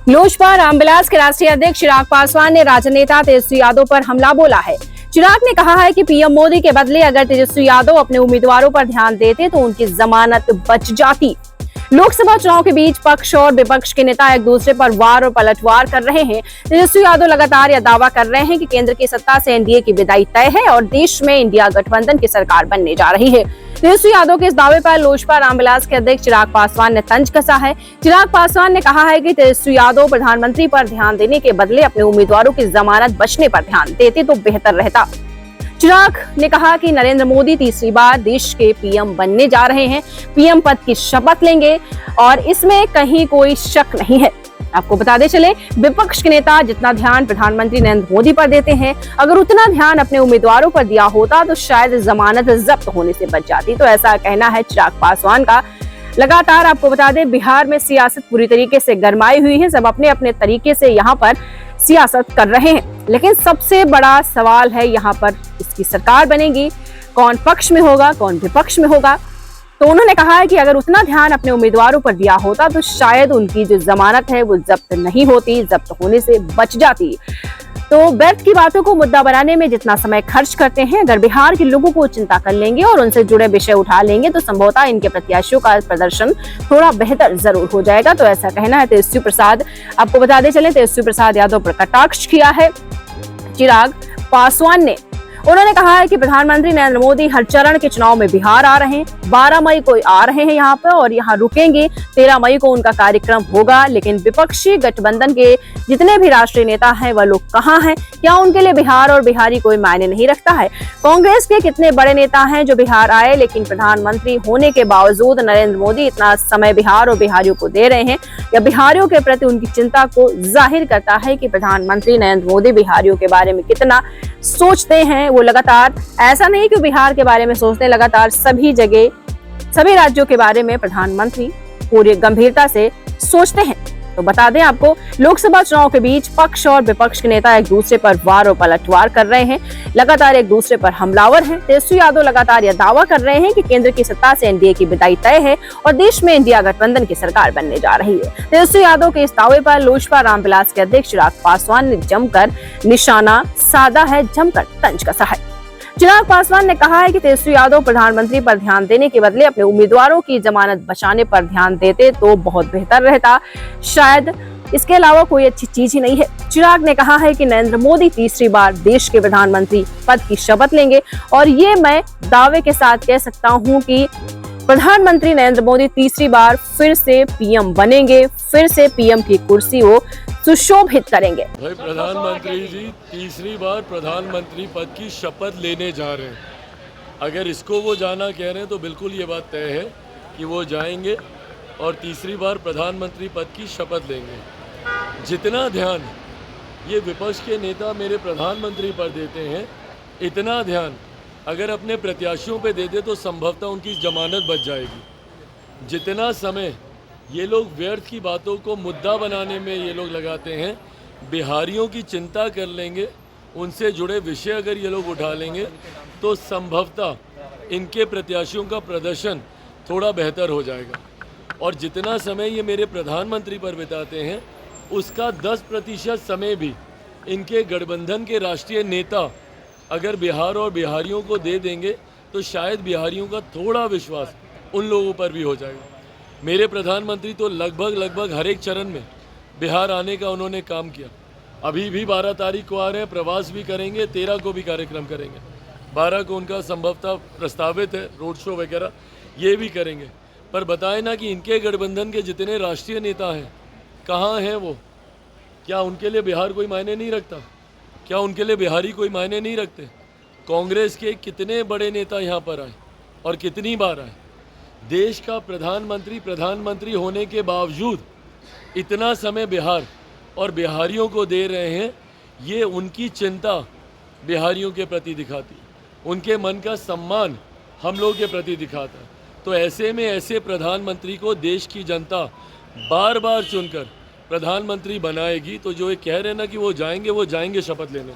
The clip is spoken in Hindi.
लोजपा रामविलास के राष्ट्रीय अध्यक्ष चिराग पासवान ने राजनेता तेजस्वी यादव पर हमला बोला है। चिराग ने कहा है कि पीएम मोदी के बदले अगर तेजस्वी यादव अपने उम्मीदवारों पर ध्यान देते तो उनकी जमानत बच जाती। लोकसभा चुनाव के बीच पक्ष और विपक्ष के नेता एक दूसरे पर वार और पलटवार कर रहे हैं। तेजस्वी यादव लगातार यह दावा कर रहे हैं कि केंद्र की सत्ता से एनडीए की विदाई तय है और देश में इंडिया गठबंधन की सरकार बनने जा रही है। तेजस्वी यादव के इस दावे पर लोजपा रामविलास के अध्यक्ष चिराग पासवान ने तंज कसा है। चिराग पासवान ने कहा है कि तेजस्वी यादव प्रधानमंत्री पर ध्यान देने के बदले अपने उम्मीदवारों की जमानत बचने पर ध्यान देते तो बेहतर रहता। चिराग ने कहा कि नरेंद्र मोदी तीसरी बार देश के पीएम बनने जा रहे हैं, पीएम पद की शपथ लेंगे और इसमें कहीं कोई शक नहीं है। आपको बताते चले, विपक्ष के नेता जितना ध्यान प्रधानमंत्री नरेंद्र मोदी पर देते हैं, अगर उतना ध्यान अपने उम्मीदवारों पर दिया होता तो शायद जमानत जब्त होने से बच जाती। तो ऐसा कहना है चिराग पासवान का। लगातार आपको बता दें, बिहार में सियासत पूरी तरीके से गरमाई हुई है। सब अपने अपने तरीके से यहाँ पर सियासत कर रहे हैं, लेकिन सबसे बड़ा सवाल है यहाँ पर इसकी सरकार बनेगी, कौन पक्ष में होगा, कौन विपक्ष में होगा। तो उन्होंने कहा है कि अगर उतना ध्यान अपने उम्मीदवारों पर दिया होता तो शायद उनकी जो जमानत है वो जब्त नहीं होती, जब्त होने से बच जाती। तो व्यर्थ की बातों को मुद्दा बनाने में जितना समय खर्च करते हैं, अगर बिहार के लोगों को चिंता कर लेंगे और उनसे जुड़े विषय उठा लेंगे तो संभवतः इनके प्रत्याशियों का प्रदर्शन थोड़ा बेहतर जरूर हो जाएगा। तो ऐसा कहना है तेजस्वी प्रसाद। आपको बताते चले, तेजस्वी प्रसाद यादव पर कटाक्ष किया है चिराग पासवान ने। उन्होंने कहा है कि प्रधानमंत्री नरेंद्र मोदी हर चरण के चुनाव में बिहार आ रहे हैं। 12 मई को आ रहे हैं यहाँ पर और यहाँ रुकेंगे। 13 मई को उनका कार्यक्रम होगा। लेकिन विपक्षी गठबंधन के जितने भी राष्ट्रीय नेता हैं वह लोग कहाँ हैं? क्या उनके लिए बिहार और बिहारी कोई मायने नहीं रखता है? कांग्रेस के कितने बड़े नेता हैं जो बिहार आए, लेकिन प्रधानमंत्री होने के बावजूद नरेंद्र मोदी इतना समय बिहार और बिहारियों को दे रहे हैं? या बिहारियों के प्रति उनकी चिंता को जाहिर करता है कि प्रधानमंत्री नरेंद्र मोदी बिहारियों के बारे में कितना सोचते हैं। वो लगातार, ऐसा नहीं कि बिहार के बारे में सोचते हैं, लगातार सभी जगह सभी राज्यों के बारे में प्रधानमंत्री पूरी गंभीरता से सोचते हैं। तो बता दें आपको, लोकसभा चुनाव के बीच पक्ष और विपक्ष के नेता एक दूसरे पर वार और पलटवार कर रहे हैं, लगातार एक दूसरे पर हमलावर हैं। तेजस्वी यादव लगातार यह दावा कर रहे हैं कि केंद्र की सत्ता से एनडीए की विदाई तय है और देश में इंडिया गठबंधन की सरकार बनने जा रही है। तेजस्वी यादव के इस दावे पर लोजपा रामविलास के अध्यक्ष चिराग पासवान ने जमकर निशाना साधा है, जमकर तंज कसा है। चिराग पासवान ने कहा है कि तेजस्वी यादव प्रधानमंत्री पर ध्यान देने के बदले अपने उम्मीदवारों की जमानत बचाने पर ध्यान देते तो बहुत बेहतर रहता। शायद इसके अलावा कोई अच्छी चीज ही नहीं है। चिराग ने कहा है कि नरेंद्र मोदी तीसरी बार देश के प्रधानमंत्री पद की शपथ लेंगे और ये मैं दावे के साथ कह सकता हूँ कि प्रधानमंत्री नरेंद्र मोदी तीसरी बार फिर से पीएम बनेंगे, फिर से पीएम की कुर्सी वो सुशोभित करेंगे। भाई, प्रधानमंत्री जी तीसरी बार प्रधानमंत्री पद की शपथ लेने जा रहे हैं। अगर इसको वो जाना कह रहे हैं तो बिल्कुल ये बात तय है कि वो जाएंगे और तीसरी बार प्रधानमंत्री पद की शपथ लेंगे। जितना ध्यान ये विपक्ष के नेता मेरे प्रधानमंत्री पर देते हैं, इतना ध्यान अगर अपने प्रत्याशियों पे दे दे तो संभवतः उनकी जमानत बच जाएगी। जितना समय ये लोग व्यर्थ की बातों को मुद्दा बनाने में ये लोग लगाते हैं, बिहारियों की चिंता कर लेंगे, उनसे जुड़े विषय अगर ये लोग उठा लेंगे तो संभवतः इनके प्रत्याशियों का प्रदर्शन थोड़ा बेहतर हो जाएगा। और जितना समय ये मेरे प्रधानमंत्री पर बिताते हैं, उसका 10% समय भी इनके गठबंधन के राष्ट्रीय नेता अगर बिहार और बिहारियों को दे देंगे तो शायद बिहारियों का थोड़ा विश्वास उन लोगों पर भी हो जाएगा। मेरे प्रधानमंत्री तो लगभग हर एक चरण में बिहार आने का उन्होंने काम किया। अभी भी 12 तारीख को आ रहे हैं, प्रवास भी करेंगे, 13 को भी कार्यक्रम करेंगे, 12 को उनका संभवतः प्रस्तावित है रोड शो वगैरह, ये भी करेंगे। पर बताएं ना कि इनके गठबंधन के जितने राष्ट्रीय नेता हैं कहाँ हैं वो? क्या उनके लिए बिहार कोई मायने नहीं रखता? क्या उनके लिए बिहारी कोई मायने नहीं रखते? कांग्रेस के कितने बड़े नेता यहाँ पर आए और कितनी बार आए? देश का प्रधानमंत्री होने के बावजूद इतना समय बिहार और बिहारियों को दे रहे हैं, ये उनकी चिंता बिहारियों के प्रति दिखाती है, उनके मन का सम्मान हम लोग के प्रति दिखाता है। तो ऐसे में ऐसे प्रधानमंत्री को देश की जनता बार बार चुनकर प्रधानमंत्री बनाएगी। तो जो ये कह रहे हैं ना कि वो जाएंगे शपथ लेने।